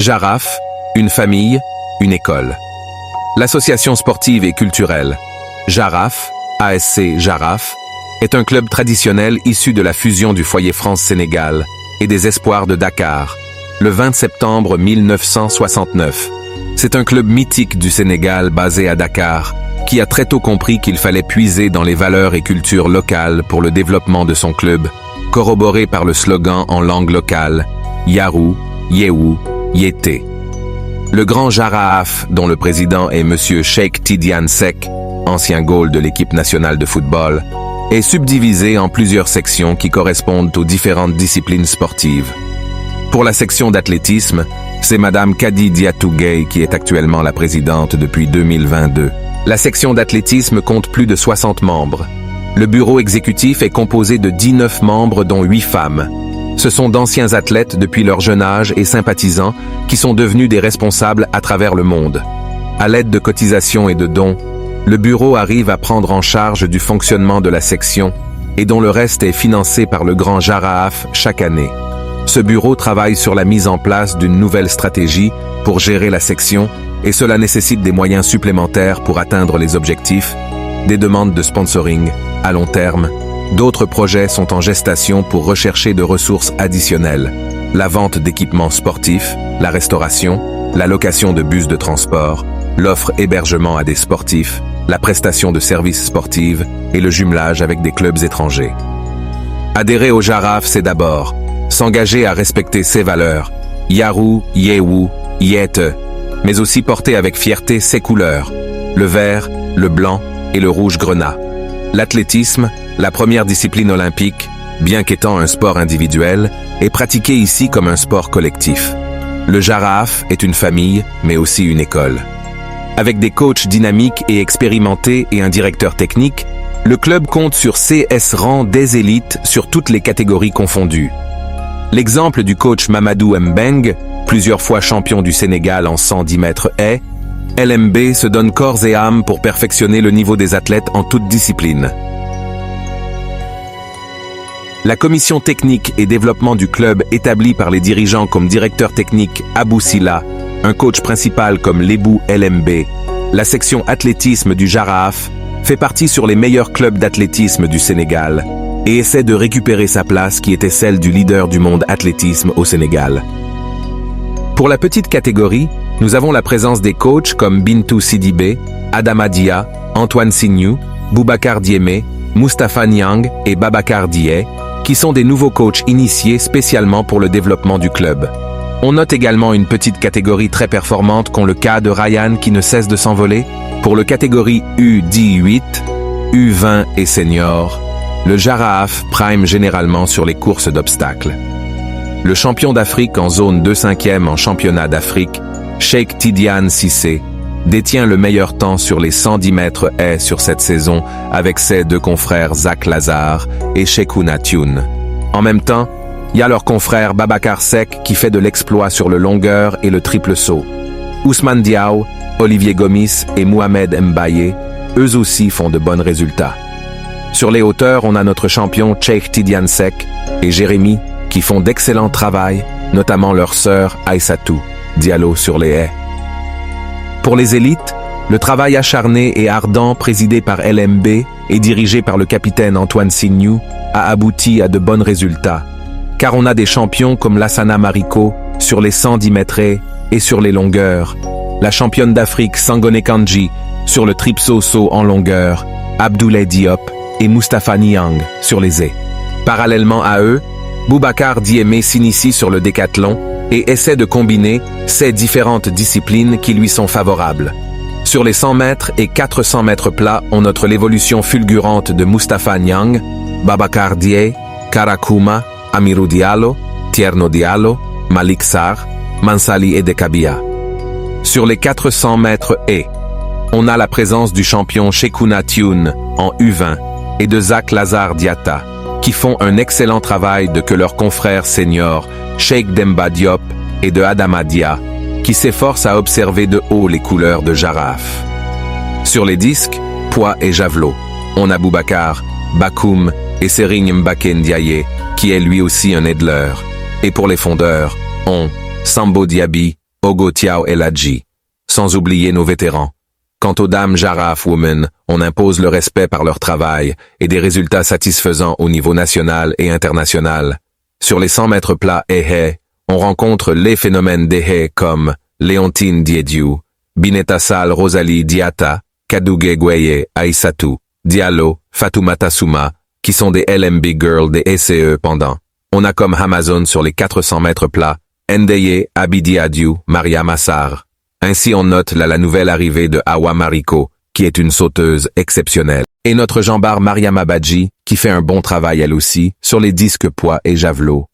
Jaraf, une famille, une école. L'association sportive et culturelle Jaraf, ASC Jaraf, est un club traditionnel issu de la fusion du Foyer France-Sénégal et des Espoirs de Dakar, le 20 septembre 1969. C'est un club mythique du Sénégal basé à Dakar, qui a très tôt compris qu'il fallait puiser dans les valeurs et cultures locales pour le développement de son club, corroboré par le slogan en langue locale « Yarou, Yewu, Yété ». Le Grand Jaraaf, dont le président est M. Cheikh Tidiane Seck, ancien goal de l'équipe nationale de football, est subdivisé en plusieurs sections qui correspondent aux différentes disciplines sportives. Pour la section d'athlétisme, c'est Madame Kadi Diatou Gueye qui est actuellement la présidente depuis 2022. La section d'athlétisme compte plus de 60 membres. Le bureau exécutif est composé de 19 membres dont 8 femmes. Ce sont d'anciens athlètes depuis leur jeune âge et sympathisants qui sont devenus des responsables à travers le monde. À l'aide de cotisations et de dons, le bureau arrive à prendre en charge du fonctionnement de la section et dont le reste est financé par le Grand Jaraaf chaque année. Ce bureau travaille sur la mise en place d'une nouvelle stratégie pour gérer la section et cela nécessite des moyens supplémentaires pour atteindre les objectifs, des demandes de sponsoring à long terme. D'autres projets sont en gestation pour rechercher de ressources additionnelles. La vente d'équipements sportifs, la restauration, la location de bus de transport, l'offre hébergement à des sportifs, la prestation de services sportifs et le jumelage avec des clubs étrangers. Adhérer au Jaraf, c'est d'abord s'engager à respecter ses valeurs, Yarou, Yewu, Yete, mais aussi porter avec fierté ses couleurs, le vert, le blanc et le rouge grenat. L'athlétisme, la première discipline olympique, bien qu'étant un sport individuel, est pratiqué ici comme un sport collectif. Le Jaraaf est une famille, mais aussi une école. Avec des coachs dynamiques et expérimentés et un directeur technique, le club compte sur CS rang des élites sur toutes les catégories confondues. L'exemple du coach Mamadou Mbeng, plusieurs fois champion du Sénégal en 110 mètres haies, LMB se donne corps et âme pour perfectionner le niveau des athlètes en toute discipline. La commission technique et développement du club établie par les dirigeants comme directeur technique Abou Silla, un coach principal comme Lebou LMB, la section athlétisme du Jaraaf, fait partie sur les meilleurs clubs d'athlétisme du Sénégal et essaie de récupérer sa place qui était celle du leader du monde athlétisme au Sénégal. Pour la petite catégorie, nous avons la présence des coachs comme Bintou Sidibé, Adama Dia, Antoine Signou, Boubacar Diémé, Moustapha Niang et Babacar Dié, qui sont des nouveaux coachs initiés spécialement pour le développement du club. On note également une petite catégorie très performante qu'ont le cas de Ryan qui ne cesse de s'envoler. Pour le catégorie U18, U20 et senior, le Jaraaf prime généralement sur les courses d'obstacles. Le champion d'Afrique en zone 2/5e en championnat d'Afrique, Cheikh Tidiane Cissé, détient le meilleur temps sur les 110 mètres haies sur cette saison avec ses deux confrères Zach Lazare et Cheikhouna Thioune. En même temps, il y a leur confrère Babacar Seck qui fait de l'exploit sur le longueur et le triple saut. Ousmane Diaw, Olivier Gomis et Mohamed Mbaye, eux aussi font de bons résultats. Sur les hauteurs, on a notre champion Cheikh Tidiane Seck et Jérémy qui font d'excellent travail, notamment leur sœur Aïssatou Diallo sur les haies. Pour les élites, le travail acharné et ardent présidé par LMB et dirigé par le capitaine Antoine Signou a abouti à de bons résultats, car on a des champions comme Lassana Mariko sur les 110 mètres haies et sur les longueurs, la championne d'Afrique Sangone Kandji sur le tripso saut en longueur, Abdoulaye Diop et Moustapha Niang sur les haies. Parallèlement à eux, Boubacar Diémé s'initie sur le décathlon et essaie de combiner ces différentes disciplines qui lui sont favorables. Sur les 100 mètres et 400 mètres plats, on note l'évolution fulgurante de Moustapha Niang, Babacar Dié, Karakouma, Amirou Diallo, Tierno Diallo, Malik Sarr, Mansali et Dekabia. Sur les 400 mètres haies, on a la présence du champion Cheikhouna Thioune en U20 et de Zach Lazare Diatta, qui font un excellent travail de que leurs confrères seniors Cheikh Demba Diop et de Adama Dia, qui s'efforcent à observer de haut les couleurs de Jaraaf. Sur les disques, poids et javelot, on a Boubacar, Bakoum et Serigne Mbaké Ndiaye, qui est lui aussi un aideleur. Et pour les fondeurs, on Sambo Diaby, Ogo Tiao Eladji. Sans oublier nos vétérans. Quant aux dames Jaraf Women, on impose le respect par leur travail et des résultats satisfaisants au niveau national et international. Sur les 100 mètres plats Ehe, on rencontre les phénomènes d'Ehe comme Léontine Diediu, Bineta Sal Rosalie Diata, Kadouge Gweye Aïssatou, Diallo, Fatoumata Souma, qui sont des LMB Girls des SCE pendant. On a comme Amazon sur les 400 mètres plats, Ndeye Abidi Adiou, Maria Massar. Ainsi on note la nouvelle arrivée de Awa Mariko, qui est une sauteuse exceptionnelle. Et notre jambar Mariam Abadji, qui fait un bon travail elle aussi, sur les disques poids et javelot.